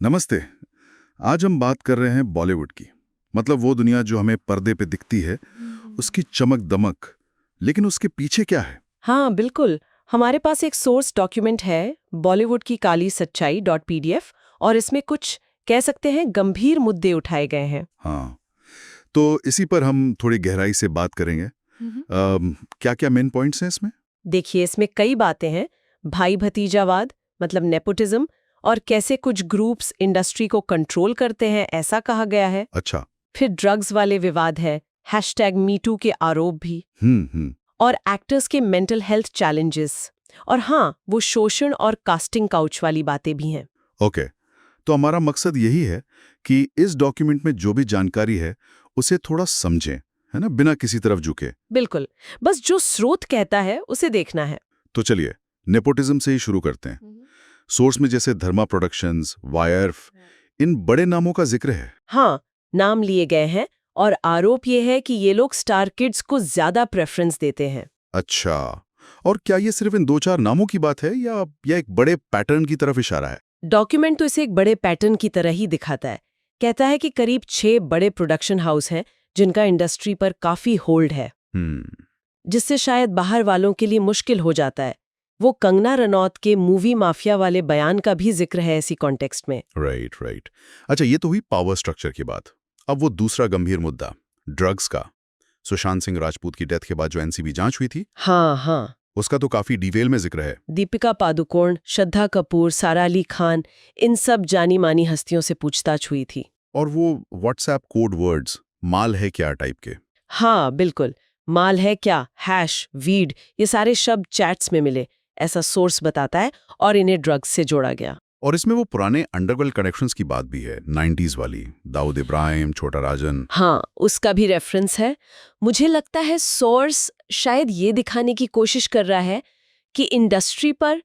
नमस्ते। आज हम बात कर रहे हैं बॉलीवुड की। मतलब वो दुनिया जो हमें पर्दे पे दिखती है, उसकी चमक दमक। लेकिन उसके पीछे क्या है? हाँ बिल्कुल। हमारे पास एक सोर्स डॉक्यूमेंट है, बॉलीवुड की काली सच्चाई .pdf, और इसमें कुछ कह सकते हैं गंभीर मुद्दे उठाए गए हैं। हाँ, तो इसी पर हम थोड़ी गहराई से बात करेंगे। क्या-क्या मेन पॉइंट्स हैं इसमें? देखिए, इसमें कई बातें हैं। भाई भतीजावाद, मतलब नेपोटिज्म, और कैसे कुछ ग्रुप्स इंडस्ट्री को कंट्रोल करते हैं, ऐसा कहा गया है। अच्छा। फिर ड्रग्स वाले विवाद है, #MeToo के आरोप भी, हम्म। और एक्टर्स के मेंटल हेल्थ चैलेंजेस, और हाँ, वो शोषण और कास्टिंग काउच वाली बातें भी हैं। ओके, तो हमारा मकसद यही है कि इस डॉक्यूमेंट में जो भी जानकारी है, उसे थोड़ा समझें, है ना, बिना किसी तरफ झुके। बिल्कुल, बस जो स्रोत कहता है उसे देखना है। तो चलिए, नेपोटिज्म से ही शुरू करते हैं। सोर्स में जैसे धर्मा प्रोडक्शंस, वायर्फ, इन बड़े नामों का जिक्र है। हाँ, नाम लिए गए हैं, और आरोप ये है कि ये लोग स्टार किड्स को ज्यादा प्रेफरेंस देते हैं। अच्छा, और क्या ये सिर्फ इन दो चार नामों की बात है या एक बड़े पैटर्न की तरफ इशारा है? डॉक्यूमेंट तो इसे एक बड़े पैटर्न की तरह ही दिखाता है। कहता है कि करीब 6 बड़े प्रोडक्शन हाउस हैं जिनका इंडस्ट्री पर काफी होल्ड है, हम्म। जिससे शायद बाहर वालों के लिए मुश्किल हो जाता है। वो कंगना रनौत के मूवी माफिया वाले बयान का भी जिक्र है इसी कॉन्टेक्स्ट में। राइट। अच्छा, ये तो हुई पावर स्ट्रक्चर की बात। अब वो दूसरा गंभीर मुद्दा, ड्रग्स का। सुशांत सिंह राजपूत की डेथ के बाद जो एनसीबी जांच हुई थी, हाँ, उसका तो काफी डिटेल में जिक्र है। दीपिका पादुकोण, श्रद्धा कपूर, सारा अली खान, इन सब जानी मानी हस्तियों से पूछताछ हुई थी। और वो व्हाट्सएप कोड वर्ड्स, माल है क्या टाइप के। हाँ बिल्कुल, माल है क्या, हैश, वीड, ये सारे शब्द चैट्स में मिले, ऐसा सोर्स बताता है, और इन्हें ड्रग्स से जोड़ा गया। और इसमें वो पुराने अंडरवर्ल्ड कनेक्शंस की बात भी है, 90s वाली, दाऊद इब्राहिम, छोटा राजन। हाँ, उसका भी रेफरेंस है। मुझे लगता है सोर्स शायद ये दिखाने की कोशिश कर रहा है कि इंडस्ट्री पर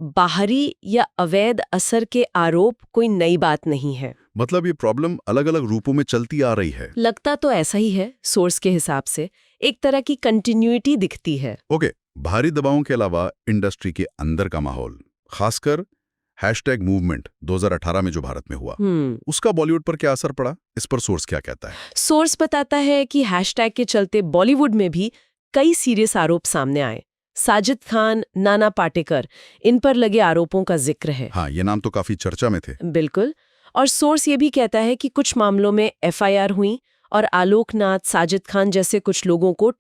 बाहरी या अवैध असर के आरोप कोई नई बात नहीं है। मतलब ये प्रॉब्लम अलग अलग रूपों में चलती आ रही है। लगता तो ऐसा ही है, सोर्स के हिसाब से एक तरह की कंटिन्यूटी दिखती है। ओके, भारी दबावों के अलावा इंडस्ट्री के अंदर का माहौल, खासकर #मूवमेंट 2018 में जो भारत में हुआ, उसका बॉलीवुड पर क्या असर पड़ा? इस पर सोर्स क्या कहता है? सोर्स बताता है कि हैशटैग के चलते बॉलीवुड में भी कई सीरियस आरोप सामने आए। साजिद खान, नाना पाटेकर, इन पर लगे आरोपों का जिक्र है। हाँ, ये नाम तो काफी चर्चा में थे। बिल्कुल। और सोर्स ये भी कहता है कि कुछ मामलों में FIR हुई, और आलोक नाथ, साजिद खान जैसे कुछ लोगों को